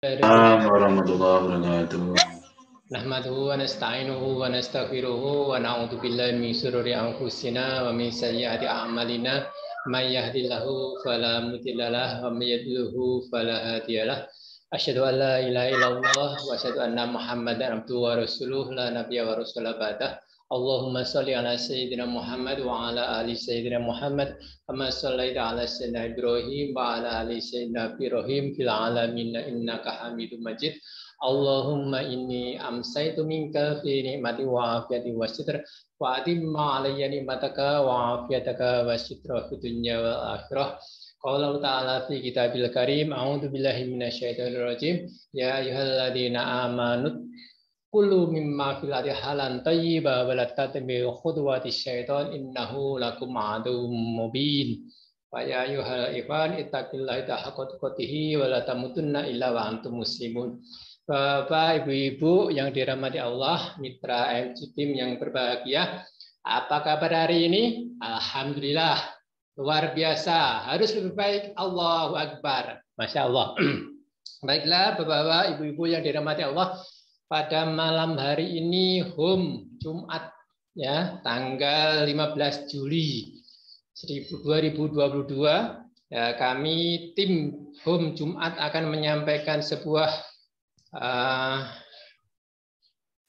Assalamualaikum warahmatullahi wabarakatuh. Nahmaduhu wa nasta'inuhu wa nastaghfiruhu wa na'udzu billahi min shururi anfusina wa min sayyiati a'malina may yahdihillahu fala mudilla lahu wa may yudlilhu fala hadiyalah. Asyhadu an la ilaha illallah wa asyhadu anna Muhammadan abduhu wa rasuluh la nabiyya wa rasula ba'dah. Allahumma shalli ala sayyidina Muhammad wa ala ali sayyidina Muhammad kama shallaita ala sayyidina Ibrahim wa ala ali sayyidina Ibrahim fil alamin innaka Hamidum Majid. Allahumma inni amsaitu minka fi ni'mati wa afiyati wa sitr wa atimma alayya ni'mataka wa afiyataka wa sitra fi dunya wal akhirah. Qala ta'ala fi kitabil karim a'udzu billahi minasyaitonir rajim ya ayyuhalladzina amanu kulu mimma fil ardi halan thayyiba wa la tattabi'u khutuwatis syaiton innahu lakum aduwwum mubin. Wa ya ayyuhal ikhwan ittaqillaha haqqa tuqatih wa la tamutunna illa wa antum muslimun. Bapak, Ibu-ibu yang dirahmati Allah, mitra MC Team yang berbahagia, apa kabar hari ini? Alhamdulillah, luar biasa, harus lebih baik. Allahu Akbar, Masya Allah. Baiklah, Bapak-bapak, Ibu-ibu yang dirahmati Allah, pada malam hari ini Jumat, ya, tanggal 15 Juli 2022, ya, kami tim Jumat akan menyampaikan sebuah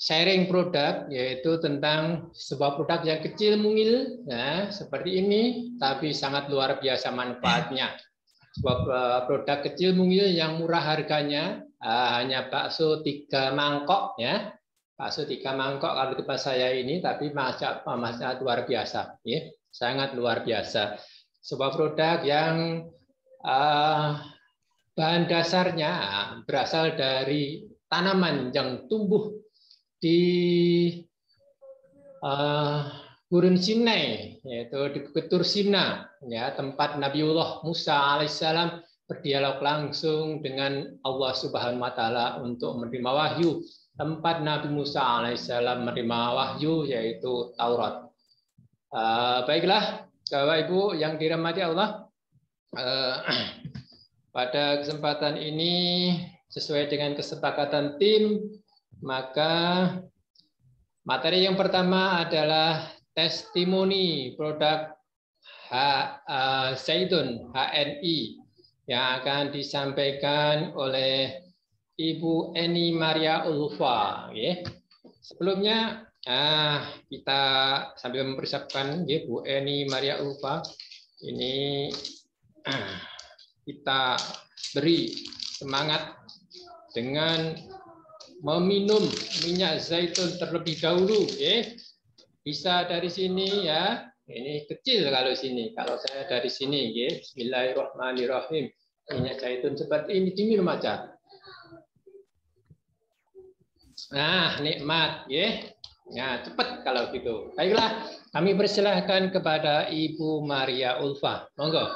sharing produk, yaitu tentang sebuah produk yang kecil mungil, ya, seperti ini, tapi sangat luar biasa manfaatnya. Sebuah produk kecil mungil yang murah harganya, hanya bakso 3 mangkok, ya, bakso 3 mangkok kalau di tempat saya ini, tapi sangat luar biasa, ya, sangat luar biasa. Sebuah produk yang bahan dasarnya berasal dari tanaman yang tumbuh di gurun Sinai, yaitu di Bukit Tursina, ya, tempat Nabiullah Musa alaihissalam berdialog langsung dengan Allah Subhanahu wa taala untuk menerima wahyu. Tempat Nabi Musa alaihissalam menerima wahyu yaitu Taurat. Baiklah, Bapak Ibu yang dirahmati Allah, pada kesempatan ini sesuai dengan kesepakatan tim, maka materi yang pertama adalah testimoni produk Zaitun HNI yang akan disampaikan oleh Ibu Eni Maria Ulfa. Sebelumnya kita sambil mempersiapkan Bu Eni Maria Ulfa ini, kita beri semangat dengan meminum minyak zaitun terlebih dahulu, bisa dari sini, ya. Ini kecil kalau sini, kalau saya dari sini, Bismillahirrahmanirrahim. Minyak zaitun seperti ini diminum aja. Nah, nikmat, ya, cepat kalau gitu. Baiklah, kami persilahkan kepada Ibu Maria Ulfa. Monggo.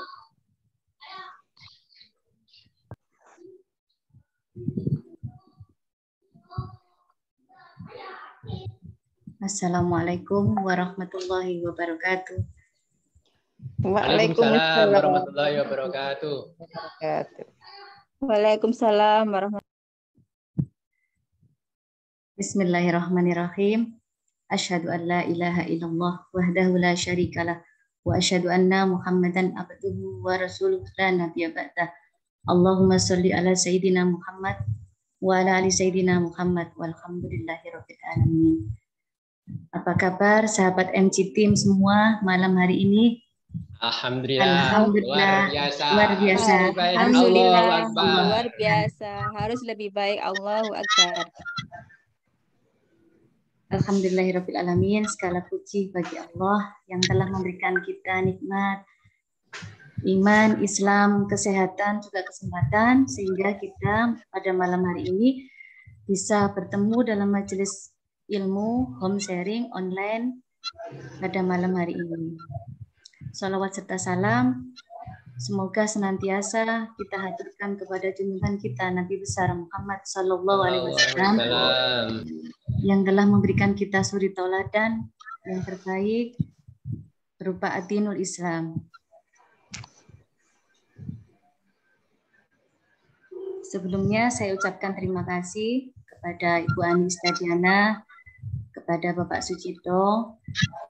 Assalamualaikum warahmatullahi wabarakatuh. Waalaikumsalam warahmatullahi wabarakatuh. Waalaikumsalam warahmatullahi wabarakatuh. Bismillahirrahmanirrahim. Asyhadu an la ilaha illallah wahdahu la syarikalah wa asyhadu anna Muhammadan abduhu wa rasuluh la nabiyya ba'dah. Allahumma shalli ala sayyidina Muhammad wa ala ali sayyidina Muhammad walhamdulillahirabbil alamin. Apa kabar sahabat MC Team semua malam hari ini? Alhamdulillah, luar biasa. Luar biasa. Alhamdulillah, luar biasa. Harus lebih baik. Allahu Akbar. Alhamdulillahirabbil alamin. Segala puji bagi Allah yang telah memberikan kita nikmat iman, Islam, kesehatan, juga kesempatan sehingga kita pada malam hari ini bisa bertemu dalam majelis ilmu home sharing online pada malam hari ini. Salawat serta salam semoga senantiasa kita haturkan kepada junjungan kita Nabi besar Muhammad sallallahu alaihi wasallam yang telah memberikan kita suri tauladan yang terbaik berupa adinul Islam. Sebelumnya saya ucapkan terima kasih kepada Ibu Ani Stadiana, kepada Bapak Sucipto,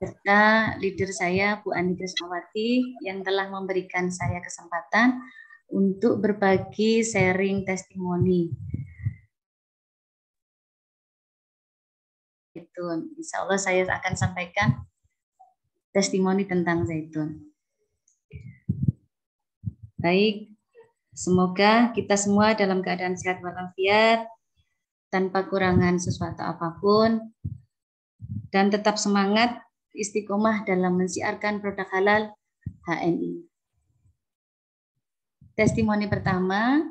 serta leader saya Bu Ani Krisnawati yang telah memberikan saya kesempatan untuk berbagi sharing testimoni. Zaitun. Insya Allah saya akan sampaikan testimoni tentang zaitun. Baik, semoga kita semua dalam keadaan sehat walafiat, tanpa kurangan sesuatu apapun, dan tetap semangat istiqomah dalam mensiarkan produk halal HNI. Testimoni pertama,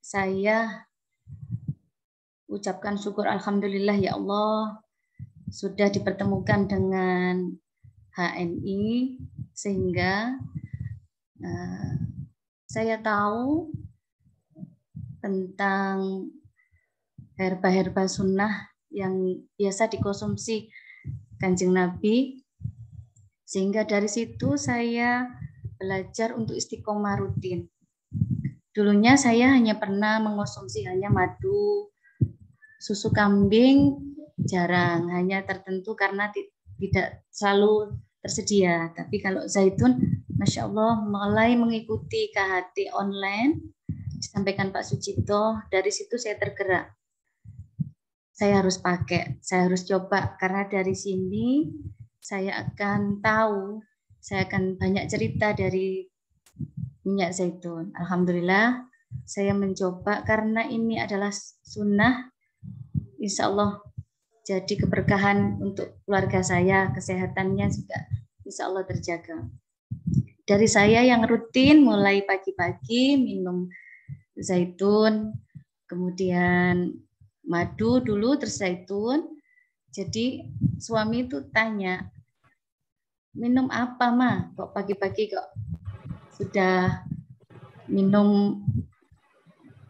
saya ucapkan syukur alhamdulillah ya Allah sudah dipertemukan dengan HNI sehingga saya tahu tentang herba-herba sunnah yang biasa dikonsumsi Kanjeng Nabi, sehingga dari situ saya belajar untuk istiqomah rutin. Dulunya saya hanya pernah mengonsumsi hanya madu, susu kambing jarang, hanya tertentu karena tidak selalu tersedia. Tapi kalau zaitun, Masya Allah, mulai mengikuti KHT online, disampaikan Pak Sucipto, dari situ saya tergerak. Saya harus pakai, saya harus coba, karena dari sini saya akan tahu, saya akan banyak cerita dari minyak zaitun. Alhamdulillah, saya mencoba karena ini adalah sunnah, insya Allah jadi keberkahan untuk keluarga saya, kesehatannya juga insya Allah terjaga. Dari saya yang rutin mulai pagi-pagi minum zaitun, kemudian madu dulu terus zaitun. Jadi suami itu tanya, minum apa Ma? Kok pagi-pagi kok sudah minum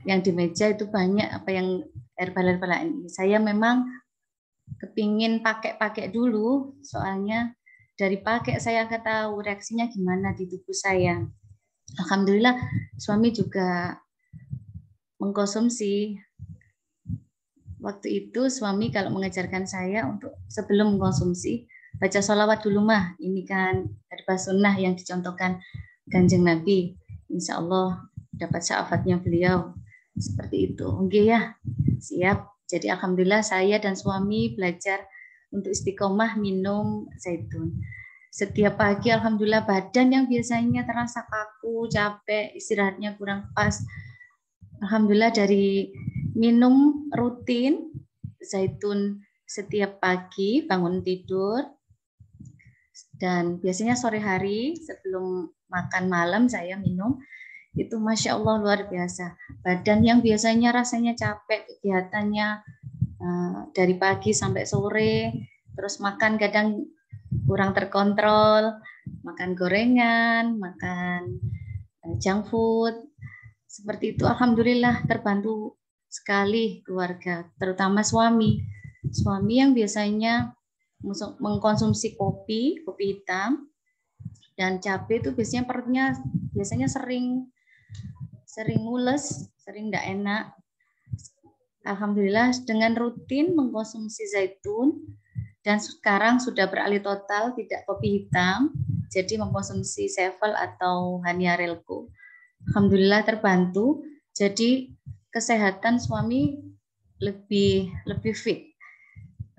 yang di meja itu banyak apa yang herbal-herbal ini. Saya memang kepingin pakai dulu, soalnya dari pakai saya akan tahu reaksinya gimana di tubuh saya. Alhamdulillah suami juga mengkonsumsi. Waktu itu suami kalau mengajarkan saya untuk sebelum mengkonsumsi baca sholawat dulu mah. Ini kan herba sunnah yang dicontohkan Kanjeng Nabi. Insya Allah dapat syafaatnya beliau. Seperti itu. Oke ya, siap. Jadi alhamdulillah saya dan suami belajar untuk istiqomah minum zaitun. Setiap pagi alhamdulillah badan yang biasanya terasa kaku, capek, istirahatnya kurang pas. Alhamdulillah dari minum rutin zaitun setiap pagi bangun tidur, dan biasanya sore hari sebelum makan malam saya minum. Itu Masya Allah luar biasa. Badan yang biasanya rasanya capek, kegiatannya dari pagi sampai sore, terus makan kadang kurang terkontrol, makan gorengan, makan junk food, seperti itu. Alhamdulillah terbantu sekali keluarga, terutama suami. Suami yang biasanya mengkonsumsi kopi hitam, dan cabai itu biasanya perutnya biasanya sering mules, sering tidak enak. Alhamdulillah dengan rutin mengkonsumsi zaitun dan sekarang sudah beralih total tidak kopi hitam, jadi mengkonsumsi Sevel atau Hania Relco. Alhamdulillah terbantu, jadi kesehatan suami lebih fit.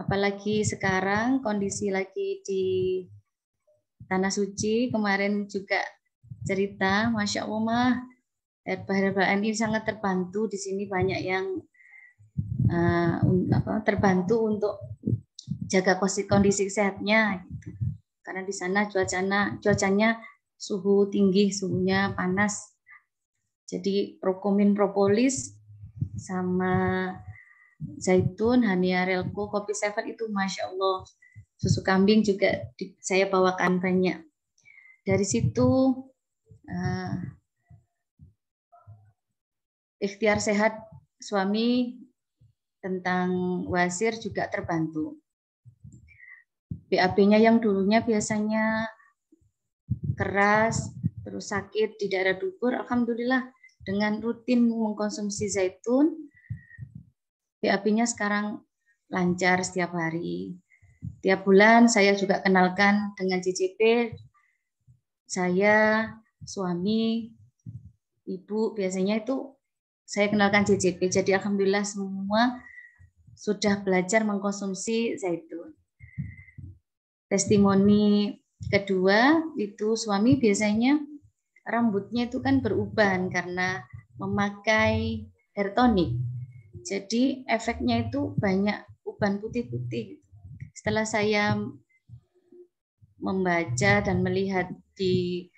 Apalagi sekarang kondisi lagi di Tanah Suci, kemarin juga cerita, Masya Allah mah herba-herba ini sangat terbantu. Di sini banyak yang terbantu untuk jaga kondisi sehatnya, gitu. Karena di sana cuacanya suhu tinggi, suhunya panas. Jadi Prokomin propolis sama zaitun, Hania Relco, kopi Seven itu Masya Allah. Susu kambing juga saya bawakan banyak. Dari situ ikhtiar sehat suami tentang wasir juga terbantu. BAB-nya yang dulunya biasanya keras, terus sakit di daerah dubur, alhamdulillah dengan rutin mengkonsumsi zaitun, BAB-nya sekarang lancar setiap hari. Tiap bulan saya juga kenalkan dengan CCP, saya, suami, ibu, biasanya itu saya kenalkan CCP. Jadi alhamdulillah semua sudah belajar mengkonsumsi zaitun. Testimoni kedua itu suami biasanya rambutnya itu kan beruban karena memakai hair tonic. Jadi efeknya itu banyak uban putih-putih. Setelah saya membaca dan melihat di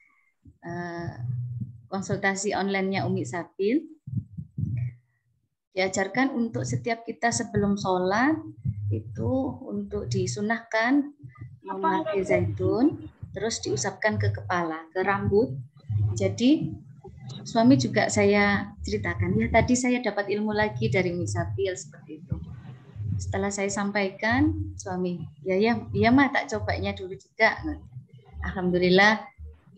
konsultasi online-nya Umi Sabil, diajarkan untuk setiap kita sebelum sholat itu untuk disunahkan memakai zaitun, terus diusapkan ke kepala, ke rambut. Jadi suami juga saya ceritakan, ya tadi saya dapat ilmu lagi dari Umi Sabil seperti itu. Setelah saya sampaikan, suami, ya mah tak cobanya dulu juga. Alhamdulillah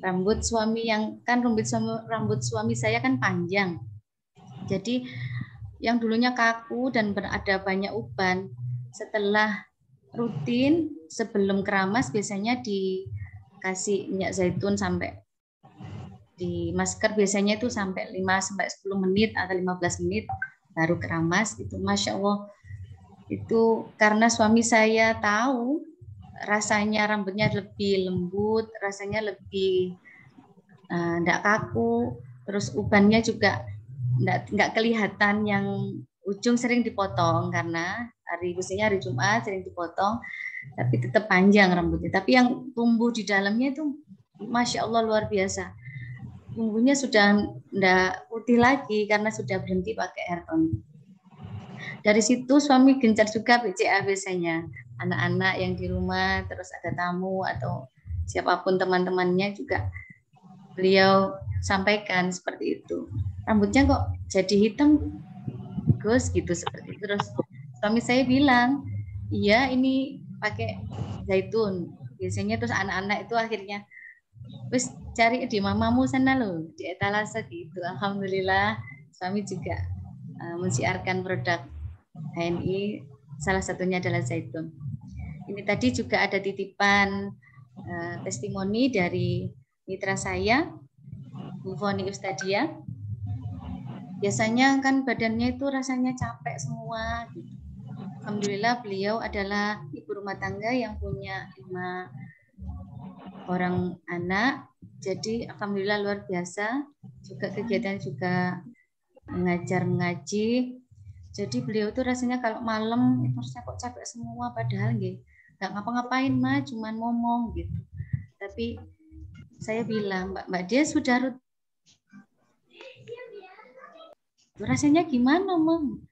rambut suami rambut suami saya kan panjang. Jadi yang dulunya kaku dan berada banyak uban, setelah rutin sebelum keramas biasanya dikasih minyak zaitun sampai di masker biasanya itu sampai 5-10 menit atau 15 menit baru keramas. Itu Masya Allah, itu karena suami saya tahu rasanya rambutnya lebih lembut, rasanya lebih enggak kaku, terus ubannya juga enggak kelihatan yang ujung sering dipotong karena hari Jumat sering dipotong, tapi tetap panjang rambutnya. Tapi yang tumbuh di dalamnya itu Masya Allah luar biasa. Tumbuhnya sudah enggak putih lagi karena sudah berhenti pakai hair tonic. Dari situ suami gencar juga PCA biasanya. Anak-anak yang di rumah, terus ada tamu atau siapapun teman-temannya juga beliau sampaikan seperti itu. Rambutnya kok jadi hitam, Gus, gitu seperti itu. Terus suami saya bilang, iya ini pakai zaitun. Biasanya terus anak-anak itu akhirnya, wis cari di mamamu sana loh, di etalase gitu. Alhamdulillah suami juga mensiarkan produk HNI, salah satunya adalah zaitun. Ini tadi juga ada titipan testimoni dari mitra saya, Bu Foni Ustadia. Biasanya kan badannya itu rasanya capek semua. Gitu. Alhamdulillah beliau adalah ibu rumah tangga yang punya 5 orang anak. Jadi alhamdulillah luar biasa. Juga kegiatan juga mengajar mengaji. Jadi beliau tuh rasanya kalau malam itu rasanya kok capek semua, padahal nggak ngapa-ngapain mah, cuman ngomong gitu. Tapi saya bilang, Mbak dia sudah rasanya gimana, Mom?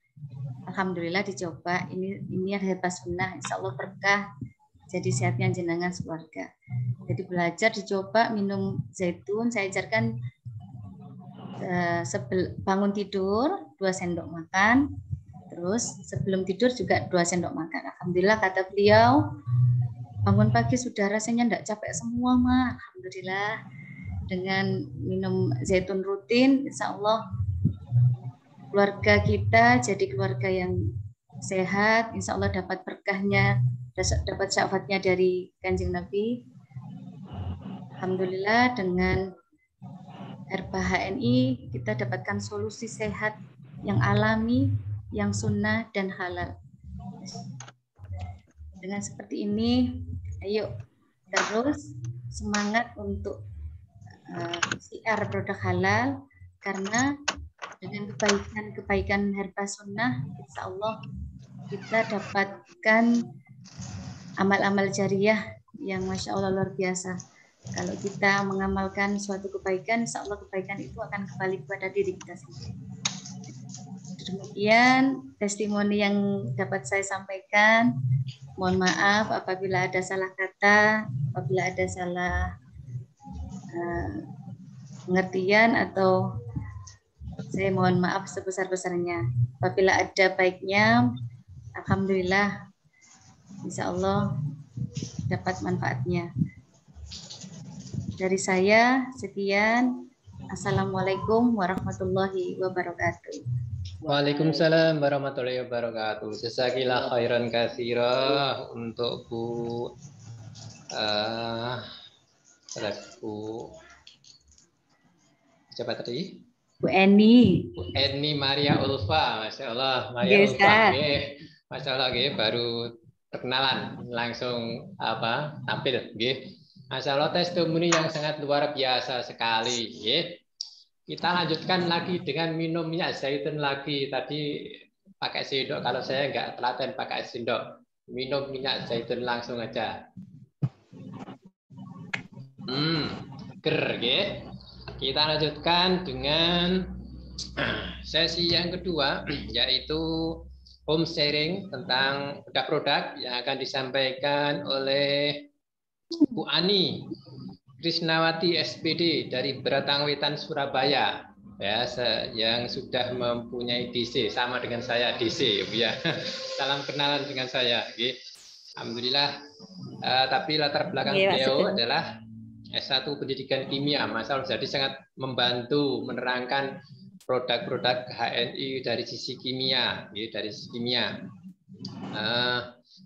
Alhamdulillah dicoba. Ini herbas sunnah, insya Allah berkah. Jadi sehatnya jenengan keluarga. Jadi belajar dicoba minum zaitun. Saya ajarkan bangun tidur 2 sendok makan. Terus sebelum tidur juga 2 sendok makan. Alhamdulillah kata beliau, bangun pagi sudah rasanya enggak capek semua, Ma. Alhamdulillah. Dengan minum zaitun rutin, insya Allah keluarga kita jadi keluarga yang sehat. Insya Allah dapat berkahnya, dapat syafaatnya dari Kanjeng Nabi. Alhamdulillah dengan herba HNI kita dapatkan solusi sehat yang alami, yang sunnah dan halal. Dengan seperti ini, ayo terus semangat untuk siar produk halal, karena dengan kebaikan herba sunnah, insya Allah kita dapatkan amal-amal jariah yang Masya Allah luar biasa. Kalau kita mengamalkan suatu kebaikan, insya Allah kebaikan itu akan kembali kepada diri kita sendiri. Demikian testimoni yang dapat saya sampaikan. Mohon maaf apabila ada salah kata, apabila ada salah pengertian, atau saya mohon maaf sebesar-besarnya. Apabila ada baiknya, alhamdulillah, insya Allah dapat manfaatnya. Dari saya sekian. Assalamualaikum warahmatullahi wabarakatuh. Waalaikumsalam warahmatullahi wabarakatuh. Jazakillah khairan katsira untuk Bu Bu siapa tadi? Bu Eni. Bu Eni Maria Ulfa, Masya Allah, Maria Yes, Ulfa, Masya Allah, baru perkenalan langsung tampil, Masya Allah, testimoni yang sangat luar biasa sekali, Kita lanjutkan lagi dengan minum minyak zaitun lagi. Tadi pakai sendok, kalau saya nggak telaten pakai sendok. Minum minyak zaitun langsung aja. Ger, Kita lanjutkan dengan sesi yang kedua, yaitu home sharing tentang produk-produk yang akan disampaikan oleh Bu Ani Krisnawati SPD dari Beratangwetan Surabaya, yang sudah mempunyai DC sama dengan saya DC, ya. Salam kenalan dengan saya, Alhamdulillah. Tapi latar belakang beliau adalah S1 Pendidikan Kimia, Mas, jadi sangat membantu menerangkan produk-produk HNI dari sisi kimia, dari sisi kimia.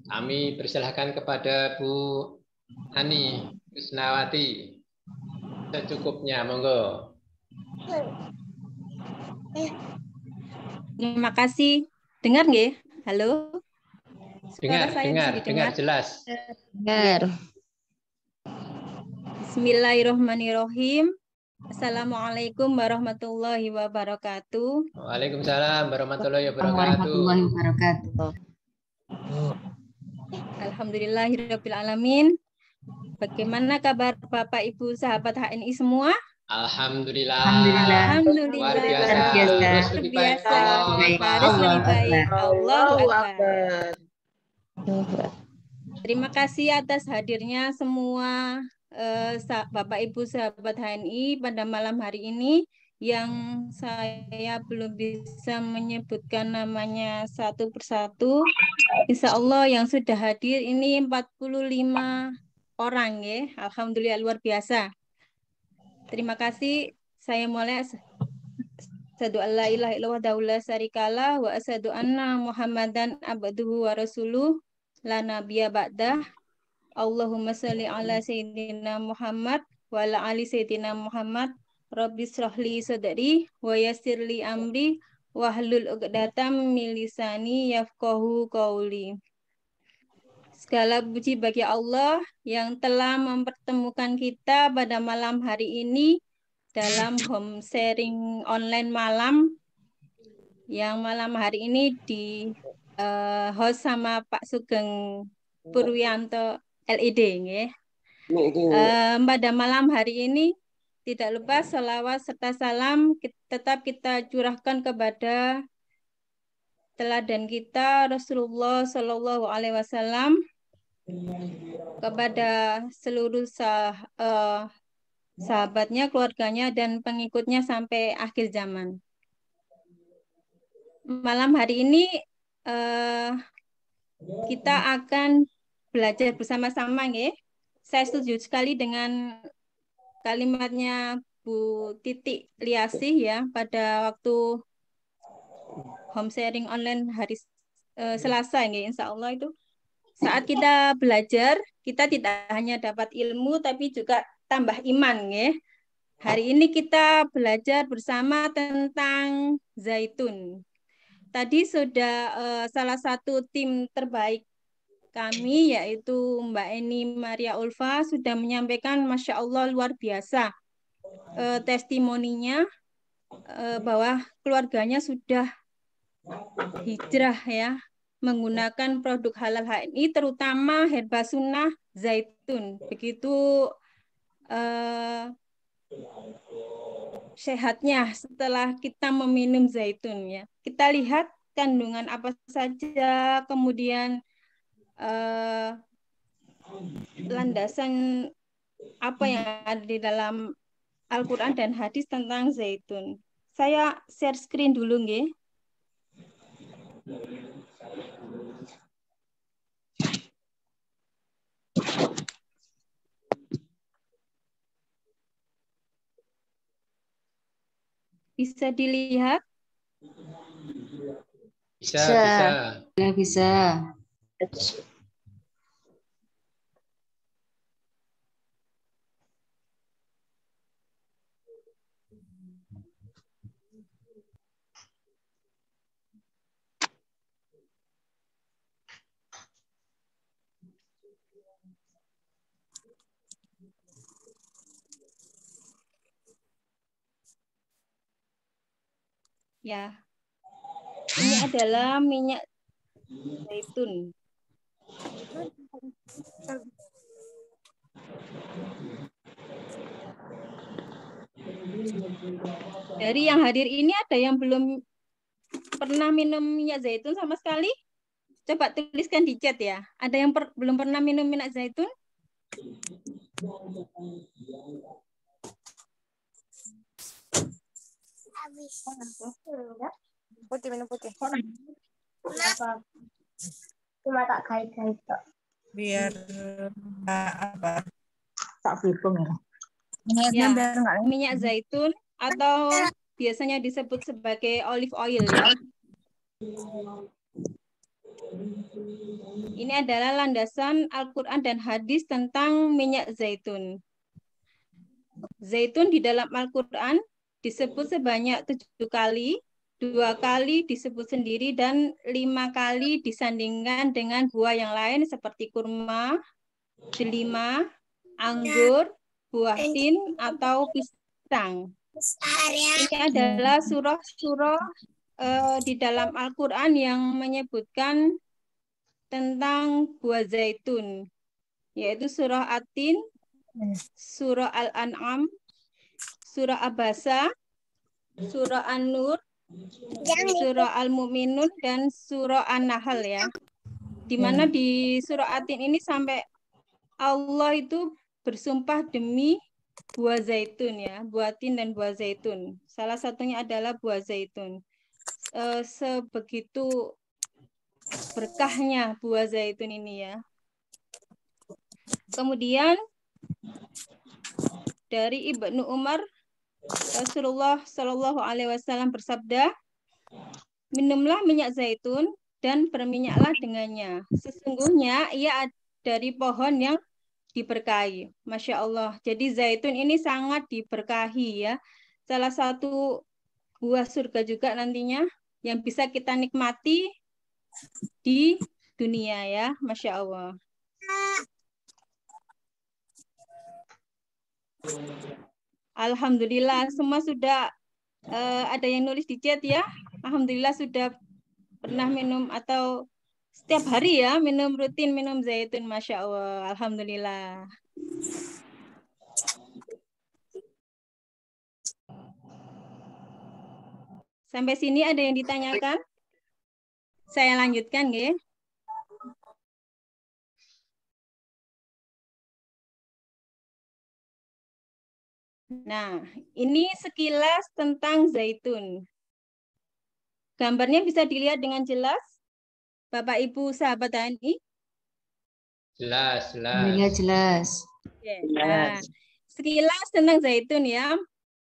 Kami persilahkan kepada Bu Ani Krisnawati, secukupnya, monggo. Terima kasih. Dengar nggih? Halo? Dengar jelas. Dengar. Bismillahirrahmanirrahim. Assalamualaikum warahmatullahi wabarakatuh. Waalaikumsalam warahmatullahi wabarakatuh. Alhamdulillahirabbil alamin. Bagaimana kabar Bapak Ibu sahabat HNI semua? Alhamdulillah. Luar biasa. Harus lebih baik. Harus lebih baik. Allahu Akbar. Terima kasih atas hadirnya semua Bapak Ibu sahabat HNI pada malam hari ini, yang saya belum bisa menyebutkan namanya satu persatu. Insya Allah yang sudah hadir ini 45 orang, ya. Alhamdulillah, luar biasa. Terima kasih. Saya mulai. Asyhadu an la ilaha illallah wa la syarikalah wa asyhadu anna Muhammadan abduhu wa rasuluh la nabiyya ba'dah. Allahumma shalli ala sayyidina Muhammad wa ala ali sayyidina Muhammad. Rabbi shrahli sadri wa yassirli amri wahlul 'uqdatam min lisani yafqahu qauli. Segala puji bagi Allah yang telah mempertemukan kita pada malam hari ini dalam home sharing online malam, yang malam hari ini di host sama Pak Sugeng Purwianto LED. Pada malam hari ini tidak lupa selawat serta salam tetap kita curahkan kepada teladan kita Rasulullah Shallallahu Alaihi Wasallam, kepada seluruh sahabatnya, keluarganya, dan pengikutnya sampai akhir zaman. Malam hari ini kita akan belajar bersama-sama, ya. Saya setuju sekali dengan kalimatnya Bu Titi Liasih, ya, pada waktu home sharing online hari Selasa, ya, insya Allah itu. Saat kita belajar, kita tidak hanya dapat ilmu, tapi juga tambah iman, ya. Hari ini kita belajar bersama tentang zaitun. Tadi sudah salah satu tim terbaik kami, yaitu Mbak Eni Maria Ulfa, sudah menyampaikan, Masya Allah, luar biasa testimoninya, bahwa keluarganya sudah hijrah, ya, menggunakan produk halal HNI, terutama herba sunnah zaitun. Begitu sehatnya setelah kita meminum zaitun, ya. Kita lihat kandungan apa saja, kemudian landasan apa yang ada di dalam Al-Quran dan hadis tentang zaitun. Saya share screen dulu, nggih. Bisa dilihat? Bisa, Ya, bisa. Ya. Ini adalah minyak zaitun. Dari yang hadir ini ada yang belum pernah minum minyak zaitun sama sekali? Coba tuliskan di chat ya. Ada yang belum pernah minum minyak zaitun? Habis. Putih, minum putih. Cuma tak kait-kait kok. Biar apa? Tak hitung ya. Ya, minyak zaitun atau biasanya disebut sebagai olive oil ya. Ini adalah landasan Al-Quran dan hadis tentang minyak zaitun. Zaitun di dalam Al-Quran disebut sebanyak 7 kali, 2 kali disebut sendiri, dan 5 kali disandingkan dengan buah yang lain seperti kurma, delima, anggur, buah tin, atau pisang. Ini adalah surah-surah di dalam Al-Quran yang menyebutkan tentang buah zaitun, yaitu surah At-Tin, surah Al-An'am, surah Abasa, surah An-Nur, surah Al-Mu'minun, dan surah An-Nahl ya. Di mana di surah At-Tin ini sampai Allah itu bersumpah demi buah zaitun ya, buah tin dan buah zaitun. Salah satunya adalah buah zaitun. Sebegitu berkahnya buah zaitun ini ya. Kemudian dari Ibnu Umar, Rasulullah Shallallahu Alaihi Wasallam bersabda, minumlah minyak zaitun dan berminyaklah dengannya. Sesungguhnya ia dari pohon yang diberkahi. Masya Allah. Jadi zaitun ini sangat diberkahi ya. Salah satu buah surga juga nantinya yang bisa kita nikmati di dunia ya. Masya Allah. Alhamdulillah semua sudah ada yang nulis di chat ya. Alhamdulillah sudah pernah minum atau setiap hari ya rutin minum zaitun. Masya Allah. Alhamdulillah. Sampai sini ada yang ditanyakan? Saya lanjutkan ya. Nah, ini sekilas tentang zaitun. Gambarnya bisa dilihat dengan jelas, Bapak Ibu sahabat HNI? Jelas. Ya, jelas. Nah, sekilas tentang zaitun ya.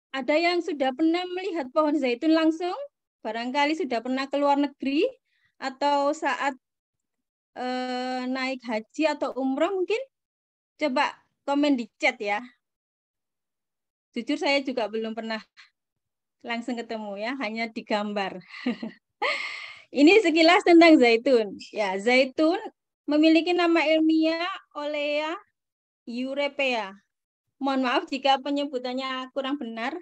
Ada yang sudah pernah melihat pohon zaitun langsung? Barangkali sudah pernah ke luar negeri atau saat naik haji atau umroh mungkin? Coba komen di chat ya. Jujur saya juga belum pernah langsung ketemu ya, hanya di gambar. Ini sekilas tentang zaitun. Ya, zaitun memiliki nama ilmiah Olea europea. Mohon maaf jika penyebutannya kurang benar.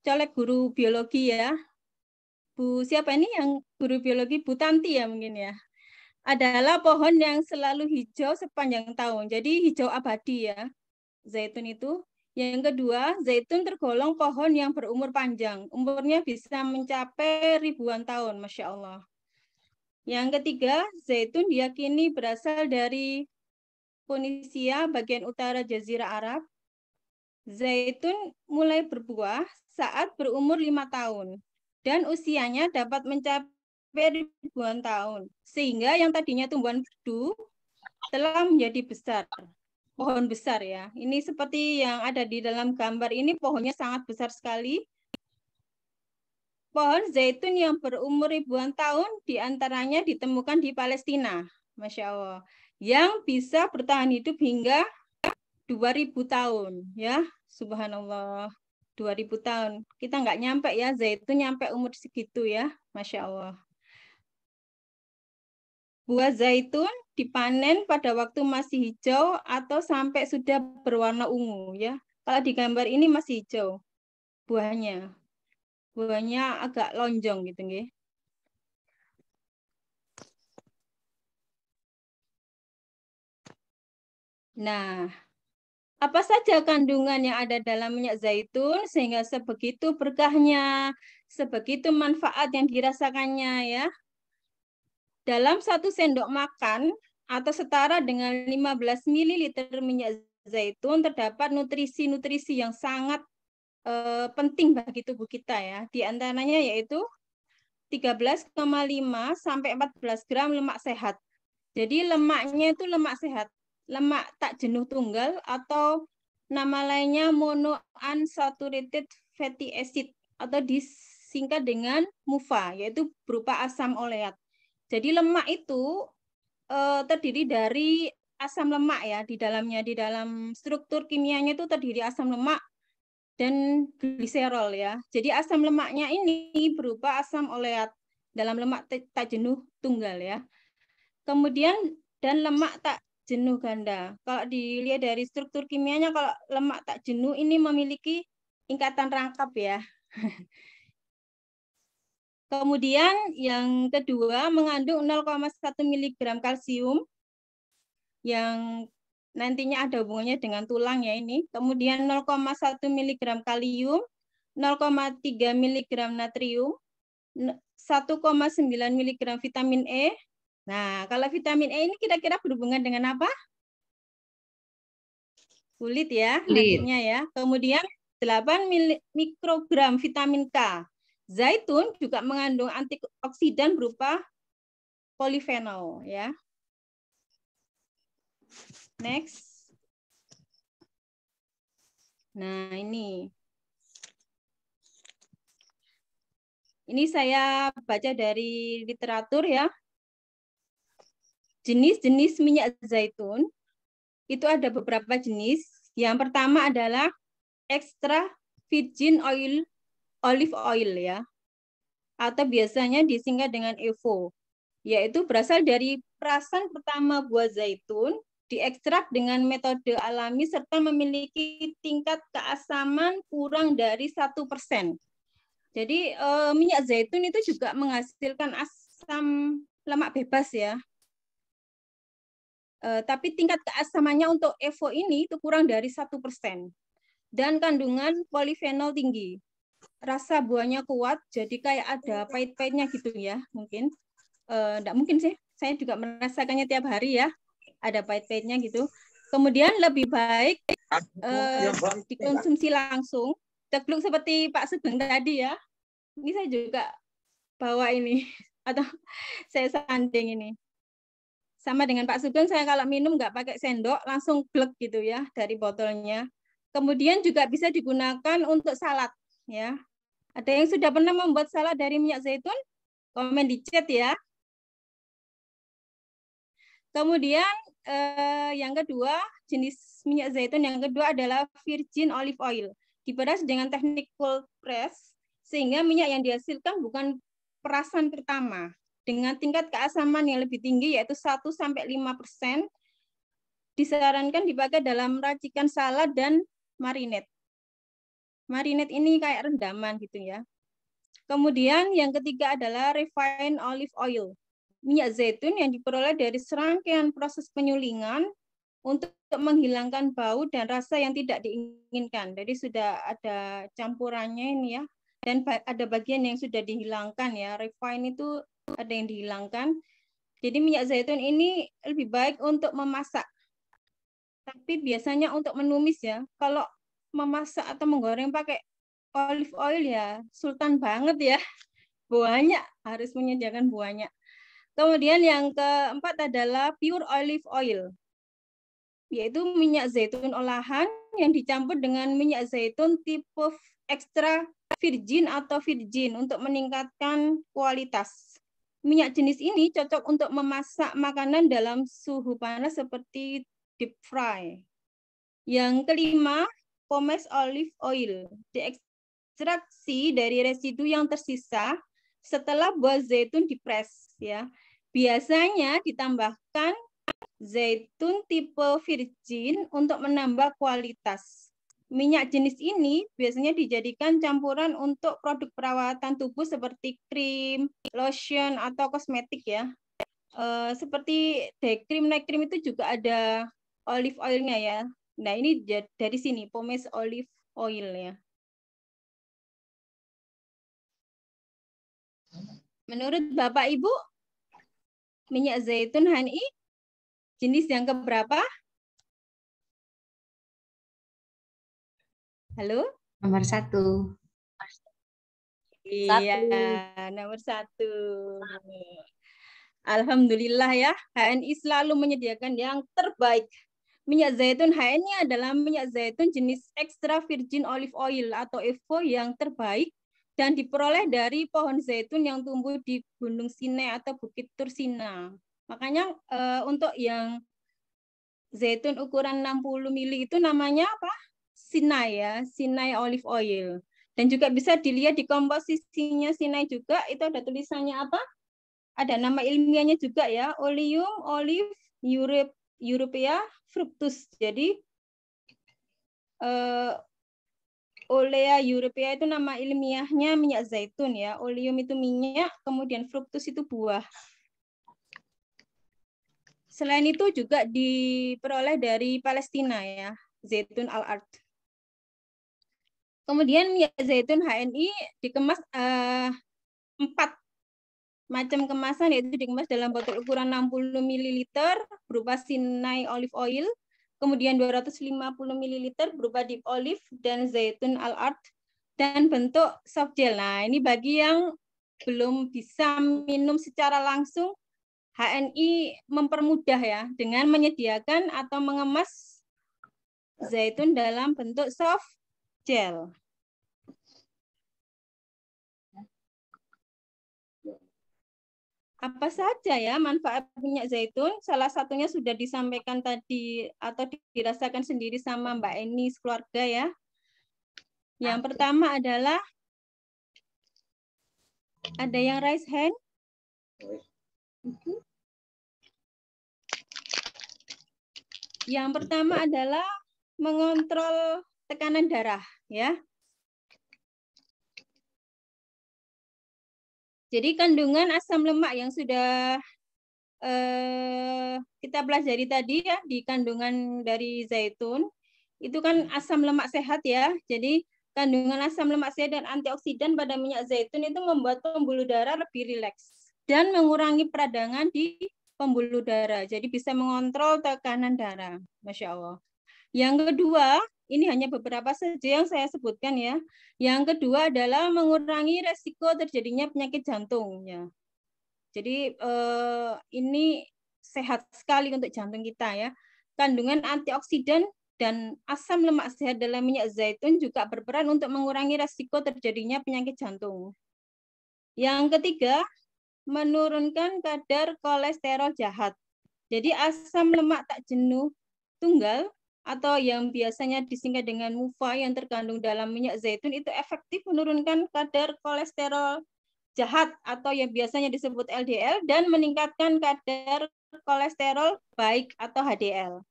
Colek guru biologi ya. Bu siapa ini yang guru biologi? Bu Tanti ya mungkin ya. Adalah pohon yang selalu hijau sepanjang tahun. Jadi hijau abadi ya. Zaitun itu. Yang kedua, zaitun tergolong pohon yang berumur panjang. Umurnya bisa mencapai ribuan tahun, Masya Allah. Yang ketiga, zaitun diyakini berasal dari Tunisia, bagian utara Jazirah Arab. Zaitun mulai berbuah saat berumur 5 tahun. Dan usianya dapat mencapai ribuan tahun. Sehingga yang tadinya tumbuhan bedu telah menjadi besar. Pohon besar ya. Ini seperti yang ada di dalam gambar ini, pohonnya sangat besar sekali. pohon zaitun yang berumur ribuan tahun diantaranya ditemukan di Palestina, Masya Allah, yang bisa bertahan hidup hingga 2000 tahun, ya, subhanallah, 2000 tahun. Kita nggak nyampe ya, zaitun nyampe umur segitu ya, Masya Allah. Buah zaitun dipanen pada waktu masih hijau atau sampai sudah berwarna ungu, ya. Kalau di gambar ini masih hijau buahnya. Buahnya agak lonjong gitu, nggih. Nah, apa saja kandungan yang ada dalam minyak zaitun sehingga sebegitu berkahnya, sebegitu manfaat yang dirasakannya ya. Dalam 1 sendok makan atau setara dengan 15 ml minyak zaitun terdapat nutrisi-nutrisi yang sangat penting bagi tubuh kita ya. Di antaranya yaitu 13,5 sampai 14 gram lemak sehat. Jadi lemaknya itu lemak sehat, lemak tak jenuh tunggal atau nama lainnya monounsaturated fatty acid atau disingkat dengan MUFA, yaitu berupa asam oleat. Jadi lemak itu terdiri dari asam lemak ya di dalamnya, di dalam struktur kimianya itu terdiri asam lemak dan gliserol ya. Jadi asam lemaknya ini berupa asam oleat dalam lemak tak jenuh tunggal ya. Kemudian dan lemak tak jenuh ganda. Kalau dilihat dari struktur kimianya, kalau lemak tak jenuh ini memiliki ikatan rangkap ya. Kemudian yang kedua mengandung 0,1 mg kalsium yang nantinya ada hubungannya dengan tulang ya ini. Kemudian 0,1 mg kalium, 0,3 mg natrium, 1,9 mg vitamin E. Nah, kalau vitamin E ini kira-kira berhubungan dengan apa? Kulit ya, nantinya ya. Kemudian 8 mikrogram vitamin K. Zaitun juga mengandung antioksidan berupa polifenol ya. Next. Nah, ini. Ini saya baca dari literatur ya. Jenis-jenis minyak zaitun itu ada beberapa jenis. Yang pertama adalah extra virgin olive oil ya. Atau biasanya disingkat dengan EVO. Yaitu berasal dari perasan pertama buah zaitun, diekstrak dengan metode alami serta memiliki tingkat keasaman kurang dari 1%. Jadi minyak zaitun itu juga menghasilkan asam lemak bebas ya. Tapi tingkat keasamannya untuk EVO ini itu kurang dari 1%. Dan kandungan polifenol tinggi. Rasa buahnya kuat, jadi kayak ada pahit-pahitnya gitu ya, mungkin. Enggak mungkin sih, saya juga merasakannya tiap hari ya, ada pahit-pahitnya gitu. Kemudian lebih baik dikonsumsi langsung, tegluk seperti Pak Sugeng tadi ya. Ini saya juga bawa ini, atau saya sanding ini. Sama dengan Pak Sugeng, saya kalau minum nggak pakai sendok, langsung glek gitu ya dari botolnya. Kemudian juga bisa digunakan untuk salad ya. Ada yang sudah pernah membuat salad dari minyak zaitun? Komen di chat ya. Kemudian yang kedua, jenis minyak zaitun yang kedua adalah virgin olive oil. Diperas dengan teknik cold press, sehingga minyak yang dihasilkan bukan perasan pertama. Dengan tingkat keasaman yang lebih tinggi, yaitu 1-5%, disarankan dipakai dalam racikan salad dan marinade. Marinade ini kayak rendaman gitu ya. Kemudian yang ketiga adalah refined olive oil. Minyak zaitun yang diperoleh dari serangkaian proses penyulingan untuk menghilangkan bau dan rasa yang tidak diinginkan. Jadi sudah ada campurannya ini ya. Dan ada bagian yang sudah dihilangkan ya. Refined itu ada yang dihilangkan. Jadi minyak zaitun ini lebih baik untuk memasak. Tapi biasanya untuk menumis ya. Kalau memasak atau menggoreng pakai olive oil ya sultan banget ya. Banyak, harus menyediakan banyak. Kemudian yang keempat adalah pure olive oil. Yaitu minyak zaitun olahan yang dicampur dengan minyak zaitun tipe extra virgin atau virgin untuk meningkatkan kualitas. Minyak jenis ini cocok untuk memasak makanan dalam suhu panas seperti deep fry. Yang kelima, pomace olive oil. Diekstraksi dari residu yang tersisa setelah buah zaitun dipres, ya. Biasanya ditambahkan zaitun tipe virgin untuk menambah kualitas. Minyak jenis ini biasanya dijadikan campuran untuk produk perawatan tubuh seperti krim, lotion, atau kosmetik, ya. Seperti day cream, night cream itu juga ada olive oil-nya, ya. Nah, ini dari sini, pomace olive oil, ya. Menurut Bapak Ibu, minyak zaitun HNI jenis yang keberapa? Halo? Nomor 1. Iya, nomor 1. Alhamdulillah ya, HNI selalu menyediakan yang terbaik. Minyak zaitun HNI adalah minyak zaitun jenis extra virgin olive oil atau EVO yang terbaik dan diperoleh dari pohon zaitun yang tumbuh di Gunung Sinai atau Bukit Tursina. Makanya untuk yang zaitun ukuran 60 mili itu namanya apa? Sinai, ya, Sinai olive oil. Dan juga bisa dilihat di komposisinya Sinai juga, itu ada tulisannya apa? Ada nama ilmiahnya juga, ya, Oleum olive europea fructus. Jadi Olea europea itu nama ilmiahnya minyak zaitun, ya. Oleum itu minyak, kemudian fructus itu buah. Selain itu juga diperoleh dari Palestina, ya, zaitun al-ard. Kemudian minyak zaitun HNI dikemas 4 macam kemasan, yaitu dikemas dalam botol ukuran 60 ml berupa Sinai olive oil, kemudian 250 ml berupa deep olive dan zaitun al-ard, dan bentuk soft gel. Nah, ini bagi yang belum bisa minum secara langsung, HNI mempermudah, ya, dengan menyediakan atau mengemas zaitun dalam bentuk soft gel. Apa saja, ya, manfaat minyak zaitun? Salah satunya sudah disampaikan tadi atau dirasakan sendiri sama Mbak Eni sekeluarga, ya. Yang pertama adalah, ada yang raise hand? Yang pertama adalah mengontrol tekanan darah, ya. Jadi kandungan asam lemak yang sudah kita pelajari tadi, ya, di kandungan dari zaitun, itu kan asam lemak sehat, ya. Jadi kandungan asam lemak sehat dan antioksidan pada minyak zaitun itu membuat pembuluh darah lebih rileks dan mengurangi peradangan di pembuluh darah. Jadi bisa mengontrol tekanan darah. Masya Allah. Yang kedua, ini hanya beberapa saja yang saya sebutkan, ya. Yang kedua adalah mengurangi resiko terjadinya penyakit jantung, ya. Jadi ini sehat sekali untuk jantung kita, ya. Kandungan antioksidan dan asam lemak sehat dalam minyak zaitun juga berperan untuk mengurangi resiko terjadinya penyakit jantung. Yang ketiga, menurunkan kadar kolesterol jahat. Jadi asam lemak tak jenuh tunggal atau yang biasanya disingkat dengan MUFA yang terkandung dalam minyak zaitun itu efektif menurunkan kadar kolesterol jahat atau yang biasanya disebut LDL dan meningkatkan kadar kolesterol baik atau HDL.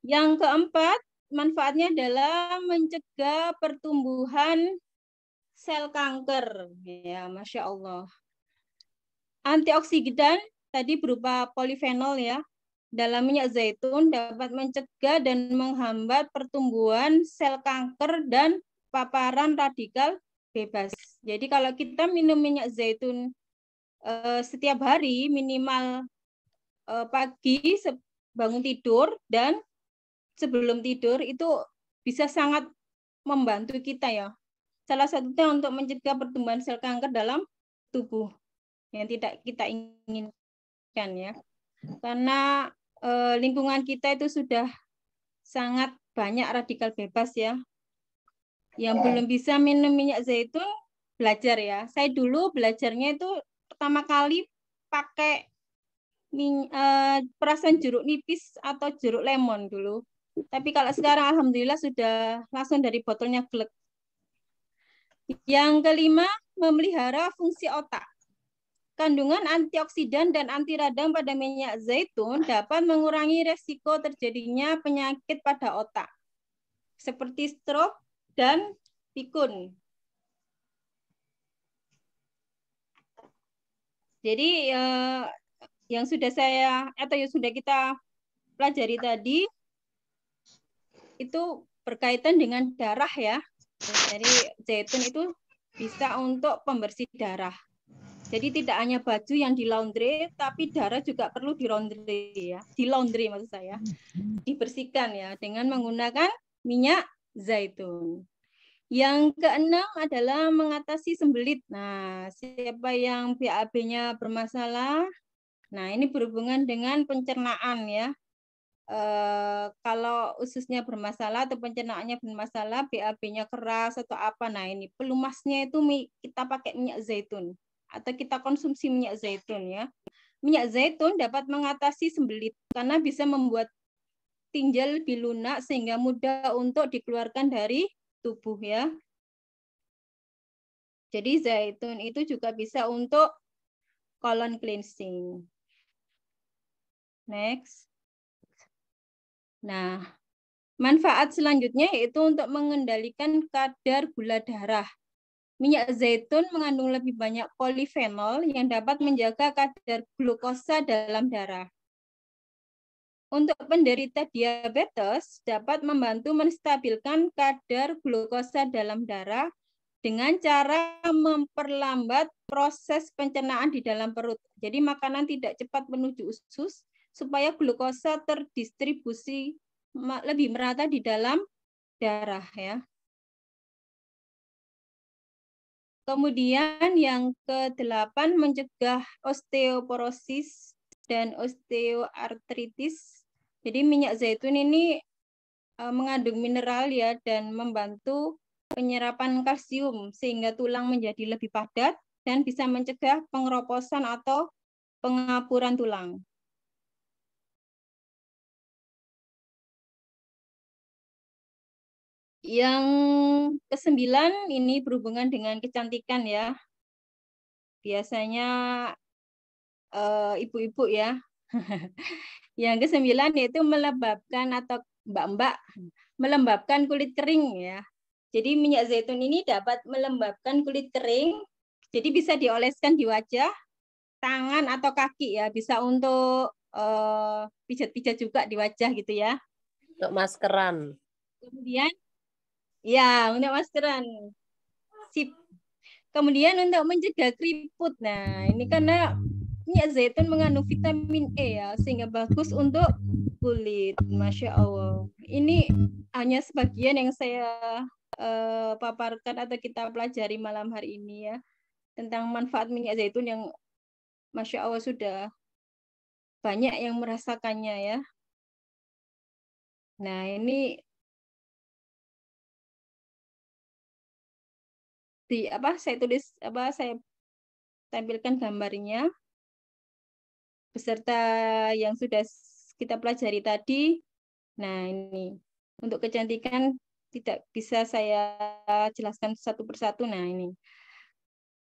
Yang keempat, manfaatnya adalah mencegah pertumbuhan sel kanker. Ya, Masya Allah. Antioksidan tadi berupa polifenol, ya, dalam minyak zaitun dapat mencegah dan menghambat pertumbuhan sel kanker dan paparan radikal bebas. Jadi kalau kita minum minyak zaitun setiap hari minimal pagi bangun tidur dan sebelum tidur itu bisa sangat membantu kita, ya. Salah satunya untuk mencegah pertumbuhan sel kanker dalam tubuh yang tidak kita inginkan, ya. Karena lingkungan kita itu sudah sangat banyak radikal bebas, ya. Yang belum bisa minum minyak zaitun, belajar ya. Saya dulu belajarnya itu pertama kali pakai perasan jeruk nipis atau jeruk lemon dulu. Tapi kalau sekarang alhamdulillah sudah langsung dari botolnya glek. Yang kelima, memelihara fungsi otak. Kandungan antioksidan dan anti radang pada minyak zaitun dapat mengurangi resiko terjadinya penyakit pada otak, seperti stroke dan pikun. Jadi yang sudah kita pelajari tadi itu berkaitan dengan darah ya. Jadi zaitun itu bisa untuk pembersih darah. Jadi tidak hanya baju yang di laundry, tapi darah juga perlu di laundry ya. Di laundry maksud saya. Dibersihkan ya dengan menggunakan minyak zaitun. Yang keenam adalah mengatasi sembelit. Nah, siapa yang BAB-nya bermasalah? Nah, ini berhubungan dengan pencernaan ya. Kalau ususnya bermasalah atau pencernaannya bermasalah, BAB-nya keras atau apa, nah ini pelumasnya itu kita pakai minyak zaitun atau kita konsumsi minyak zaitun ya. Minyak zaitun dapat mengatasi sembelit karena bisa membuat tinja lebih lunak sehingga mudah untuk dikeluarkan dari tubuh ya. Jadi zaitun itu juga bisa untuk colon cleansing. Next. Nah, manfaat selanjutnya yaitu untuk mengendalikan kadar gula darah. Minyak zaitun mengandung lebih banyak polifenol yang dapat menjaga kadar glukosa dalam darah. Untuk penderita diabetes, dapat membantu menstabilkan kadar glukosa dalam darah dengan cara memperlambat proses pencernaan di dalam perut. Jadi makanan tidak cepat menuju usus, supaya glukosa terdistribusi lebih merata di dalam darah ya. Kemudian yang ke-8 mencegah osteoporosis dan osteoartritis. Jadi minyak zaitun ini mengandung mineral ya dan membantu penyerapan kalsium sehingga tulang menjadi lebih padat dan bisa mencegah pengeroposan atau pengapuran tulang. Yang ke-9 ini berhubungan dengan kecantikan ya. Biasanya ibu-ibu ya. Yang ke-9 yaitu melembabkan atau mbak-mbak melembabkan kulit kering ya. Jadi minyak zaitun ini dapat melembabkan kulit kering. Jadi bisa dioleskan di wajah, tangan atau kaki ya. Bisa untuk pijat-pijat juga di wajah gitu ya. Untuk maskeran. Kemudian ya, untuk maskeran. Sip. Kemudian untuk mencegah keriput. Nah, ini karena minyak zaitun mengandung vitamin E ya, sehingga bagus untuk kulit. Masya Allah. Ini hanya sebagian yang saya paparkan atau kita pelajari malam hari ini ya. Tentang manfaat minyak zaitun yang Masya Allah sudah banyak yang merasakannya ya. Nah, ini saya tampilkan gambarnya beserta yang sudah kita pelajari tadi. Nah, ini untuk kecantikan tidak bisa saya jelaskan satu persatu. Nah, ini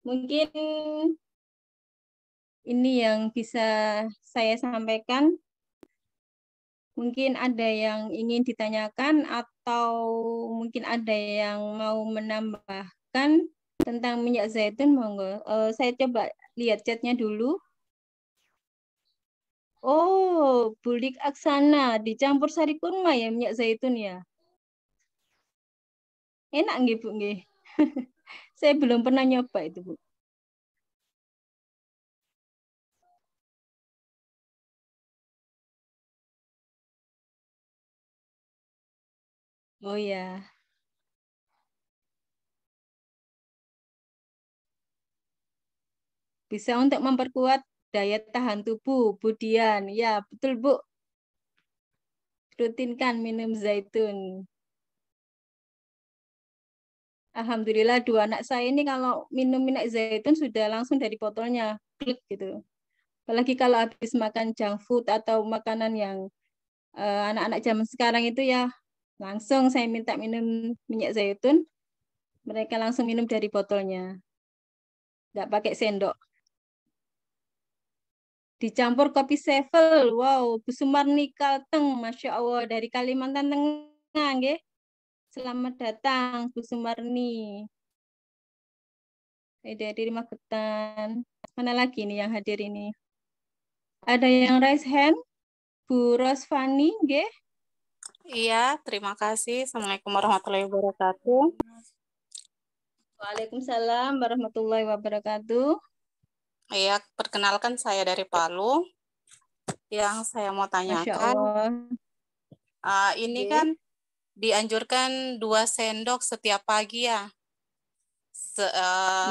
mungkin ini yang bisa saya sampaikan. Mungkin ada yang ingin ditanyakan atau mungkin ada yang mau menambahkan tentang minyak zaitun, monggo. Saya coba lihat chatnya dulu. Oh, bulik aksana dicampur sari kurma ya minyak zaitun ya. Enak nggih, Bu nggih. Saya belum pernah nyoba itu, Bu. Oh ya. Bisa untuk memperkuat daya tahan tubuh, Bu Dian. Ya, betul, Bu. Rutinkan minum zaitun. Alhamdulillah dua anak saya ini kalau minum minyak zaitun sudah langsung dari botolnya, klik gitu. Apalagi kalau habis makan junk food atau makanan yang anak-anak zaman sekarang itu ya langsung saya minta minum minyak zaitun, mereka langsung minum dari botolnya, nggak pakai sendok. Dicampur kopi sevel, wow, Bu Sumarni Kalteng, Masya Allah, dari Kalimantan Tengah, nggih. Selamat datang, Bu Sumarni. Dari Magetan. Mana lagi nih yang hadir ini? Ada yang raise hand? Bu Rosfani, nggih. Iya, terima kasih. Assalamualaikum warahmatullahi wabarakatuh. Waalaikumsalam warahmatullahi wabarakatuh. Iya, perkenalkan saya dari Palu. Yang saya mau Masya tanyakan, Allah. ini Nggih. kan dianjurkan 2 sendok setiap pagi ya,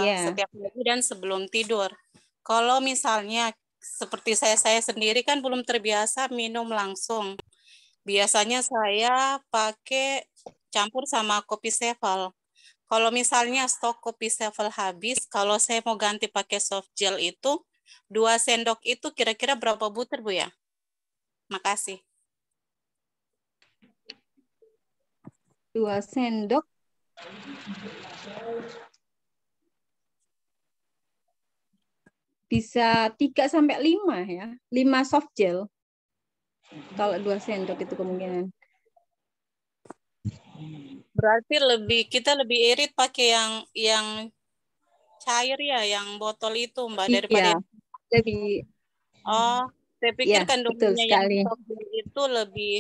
Ya. setiap pagi dan sebelum tidur. Kalau misalnya seperti saya sendiri kan belum terbiasa minum langsung. Biasanya saya pakai campur sama kopi sevel. Kalau misalnya stok kopi sevel habis, kalau saya mau ganti pakai soft gel itu, 2 sendok itu kira-kira berapa butir, Bu ya? Makasih. 2 sendok. Bisa 3-5 ya. 5 soft gel. Kalau 2 sendok itu kemungkinan. Berarti kita lebih irit pakai yang cair ya, yang botol itu, Mbak, daripada Iya. Lebih. Oh, saya pikir Ya, betul kandungannya yang sekali. soft gel itu lebih,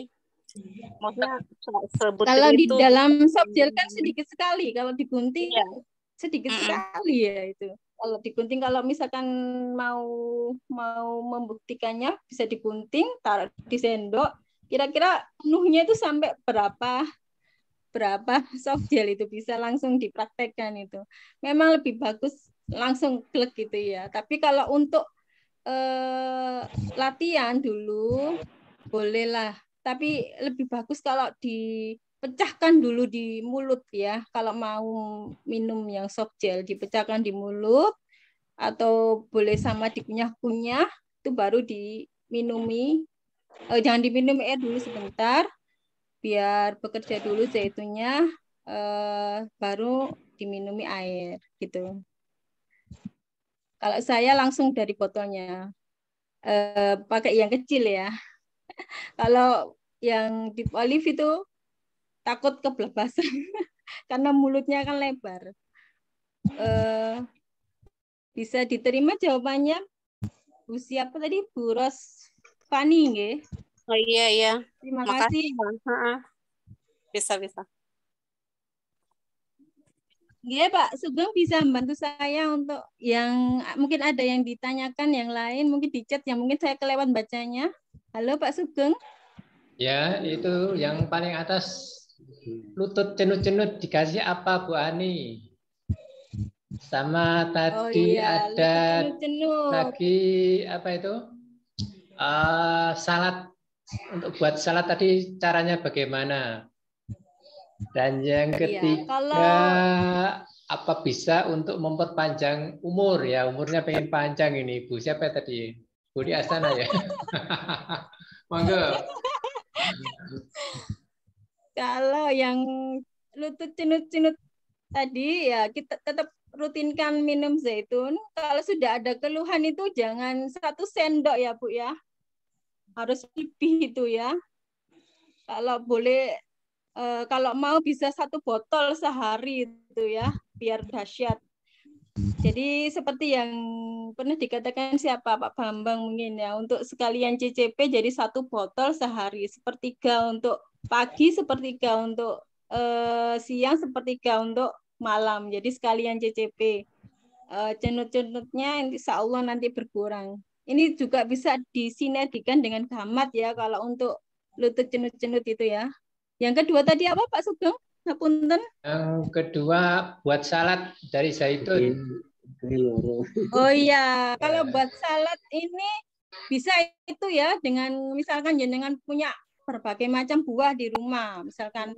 maksudnya sebutir Kalau di itu. dalam soft gel kan sedikit sekali. Kalau digunting Iya. sedikit sekali ya itu. Kalau digunting, kalau misalkan mau membuktikannya bisa digunting, taruh di sendok. Kira-kira penuhnya itu sampai berapa soft gel itu bisa langsung dipraktekkan itu. Memang lebih bagus langsung klik gitu ya. Tapi kalau untuk latihan dulu bolehlah. Tapi lebih bagus kalau dipecahkan dulu di mulut ya. Kalau mau minum yang soft gel dipecahkan di mulut atau boleh sama dikunyah-kunyah itu baru diminumi. Jangan diminum air dulu sebentar biar bekerja dulu zaitunnya, baru diminumi air gitu. Kalau saya langsung dari botolnya, pakai yang kecil ya. Kalau yang deep olive itu takut keblebasan karena mulutnya kan lebar. Bisa diterima jawabannya? Bu siapa tadi? Bu Rosfani, nggih? Oh iya. Terima Makasih, kasih. Bang. Bisa. Iya Pak Sugeng bisa membantu saya untuk yang mungkin ada yang ditanyakan yang lain, mungkin di chat yang mungkin saya kelewat bacanya. Halo Pak Sugeng. Ya, itu yang paling atas lutut cenut-cenut dikasih apa Bu Ani? Sama tadi iya, ada cenut-cenut. lagi apa itu? Salad. Untuk buat salad tadi caranya bagaimana? Dan yang ketiga, apa bisa untuk memperpanjang umur ya? Umurnya pengen panjang ini, Bu. Siapa tadi? Bu di Astana ya? Monggo. Kalau yang lutut cenut-cenut tadi ya kita tetap rutinkan minum zaitun. Kalau sudah ada keluhan itu jangan 1 sendok ya Bu ya. Harus lebih itu ya. Kalau boleh, kalau mau bisa 1 botol sehari itu ya, biar dahsyat. Jadi seperti yang pernah dikatakan siapa Pak Bambang mungkin ya, untuk sekalian CCP jadi 1 botol sehari, sepertiga untuk pagi, sepertiga untuk siang, sepertiga untuk malam. Jadi sekalian CCP. Cenut-cenutnya insya Allah nanti berkurang. Ini juga bisa disinergikan dengan gamat ya kalau untuk lutut cenut-cenut itu ya. Yang kedua tadi apa Pak Sugeng? Ngapunten. Yang kedua buat salad dari zaitun. Oh iya, kalau buat salad ini bisa itu ya dengan misalkan jenengan punya berbagai macam buah di rumah, misalkan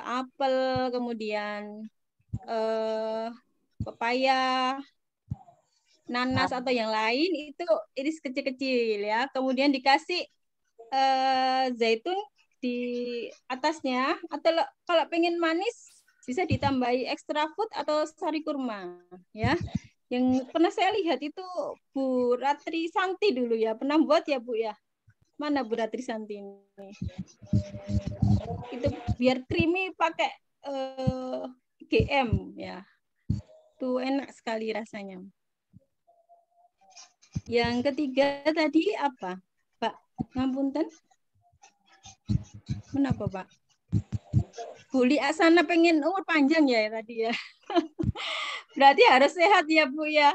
apel, kemudian pepaya, nanas atau yang lain itu iris kecil-kecil ya. Kemudian dikasih zaitun di atasnya, atau kalau pengen manis bisa ditambahi extra food atau sari kurma ya. Yang pernah saya lihat itu Bu Ratri Santi dulu ya, pernah buat ya Bu ya. Mana Bu Ratri Santi ini? Itu biar creamy pakai GM ya. Tuh enak sekali rasanya. Yang ketiga tadi apa, Pak? Ngapunten. Kenapa, Pak? Buli Asana pengen umur panjang ya tadi ya. Berarti harus sehat ya, Bu ya.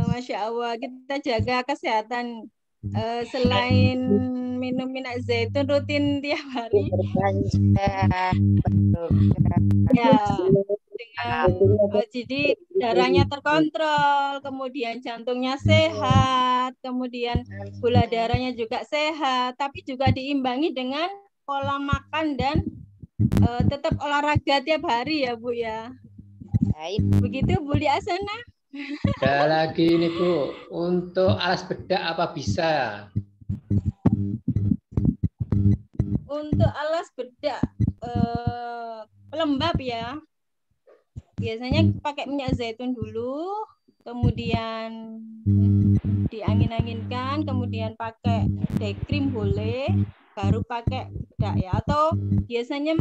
Masya Allah, kita jaga kesehatan. Selain minum minyak zaitun rutin tiap hari. Ya. Jadi darahnya terkontrol, kemudian jantungnya sehat, kemudian gula darahnya juga sehat, tapi juga diimbangi dengan pola makan dan tetap olahraga tiap hari ya Bu ya. Begitu Bu Asana. Ada lagi ini Bu, untuk alas bedak apa bisa? Untuk alas bedak pelembab ya. Biasanya pakai minyak zaitun dulu, kemudian diangin-anginkan, kemudian pakai day cream boleh, baru pakai bedak ya. Atau biasanya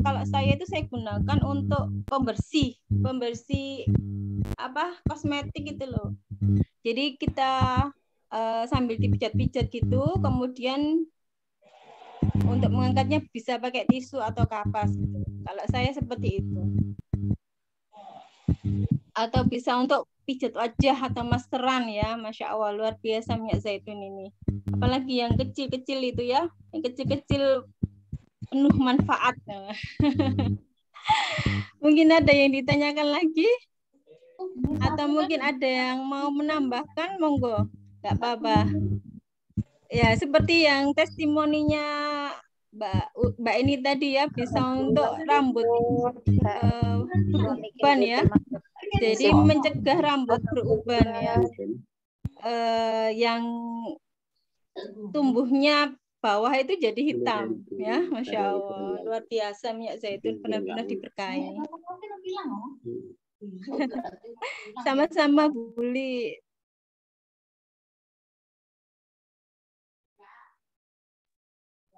kalau saya itu saya gunakan untuk pembersih apa kosmetik gitu loh. Jadi kita sambil dipijat-pijat gitu, kemudian untuk mengangkatnya bisa pakai tisu atau kapas gitu. Kalau saya seperti itu. Atau bisa untuk pijat wajah atau maskeran ya. Masya Allah, luar biasa minyak zaitun ini. Apalagi yang kecil-kecil itu ya. Yang kecil-kecil penuh manfaat. Mungkin ada yang ditanyakan lagi? Atau mungkin ada yang mau menambahkan? Monggo, nggak apa-apa. Ya, seperti yang testimoninya Mbak ini tadi ya, bisa untuk rambut beruban ya. Jadi mencegah rambut beruban ya. Yang tumbuhnya bawah itu jadi hitam ya, Masya Allah, luar biasa minyak zaitun benar-benar diberkahi. Sama-sama Bu Li.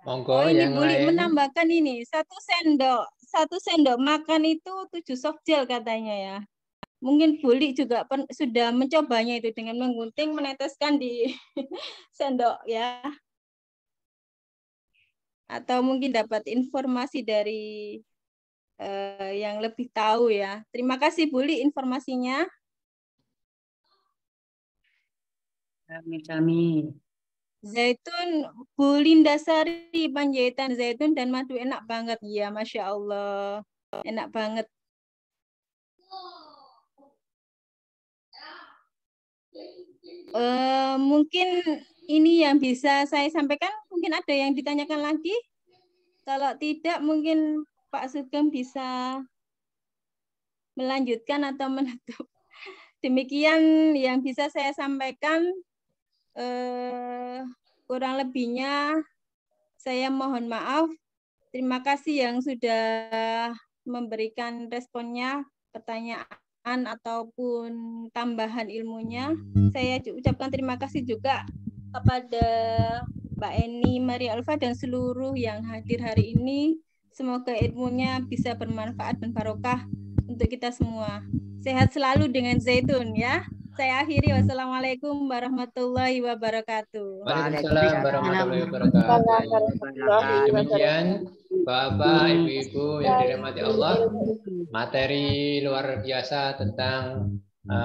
Monggo ini yang Bu Li lain. menambahkan ini satu sendok makan itu 7 soft gel katanya ya. Mungkin Bu Li juga sudah mencobanya itu dengan menggunting, meneteskan di sendok ya. Atau mungkin dapat informasi dari yang lebih tahu ya. Terima kasih Bu Li informasinya. Kami. Zaitun, Bu Lindasari, panjaitan zaitun dan madu enak banget ya, Masya Allah, enak banget. Mungkin ini yang bisa saya sampaikan. Mungkin ada yang ditanyakan lagi. Kalau tidak, mungkin Pak Sugeng bisa melanjutkan atau menutup. Demikian yang bisa saya sampaikan. Kurang lebihnya saya mohon maaf. Terima kasih yang sudah memberikan responnya, pertanyaan ataupun tambahan ilmunya. Saya ucapkan terima kasih juga kepada Mbak Eni, Maria Alfa dan seluruh yang hadir hari ini. Semoga ilmunya bisa bermanfaat dan barokah untuk kita semua. Sehat selalu dengan zaitun ya. Saya akhiri, wassalamualaikum warahmatullahi wabarakatuh. Waalaikumsalam warahmatullahi wabarakatuh. Demikian Bapak, Ibu-ibu yang dirahmati Allah, materi luar biasa tentang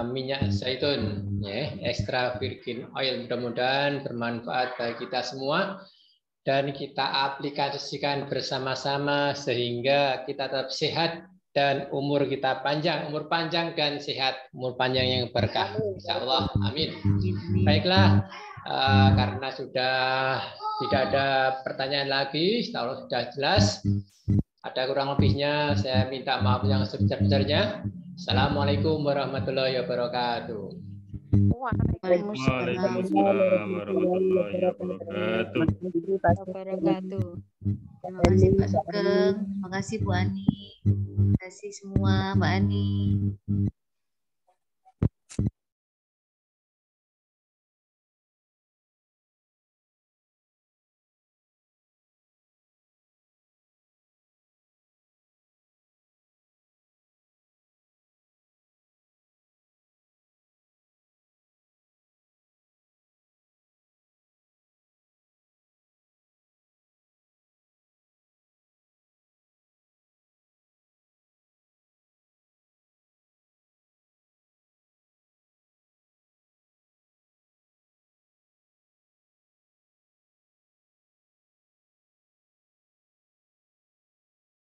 minyak zaitun, ya, extra virgin oil. Mudah-mudahan bermanfaat bagi kita semua dan kita aplikasikan bersama-sama sehingga kita tetap sehat dan umur kita panjang, umur panjang dan sehat, umur panjang yang berkah. Insya Allah, amin. Baiklah, karena sudah tidak ada pertanyaan lagi, insya Allah sudah jelas. Ada kurang lebihnya, saya minta maaf yang sebesar-besarnya. Assalamualaikum warahmatullahi wabarakatuh. Waalaikumsalam warahmatullahi wabarakatuh. Terima kasih Pak Sugeng, terima kasih Bu Ani, terima kasih semua Mbak Ani.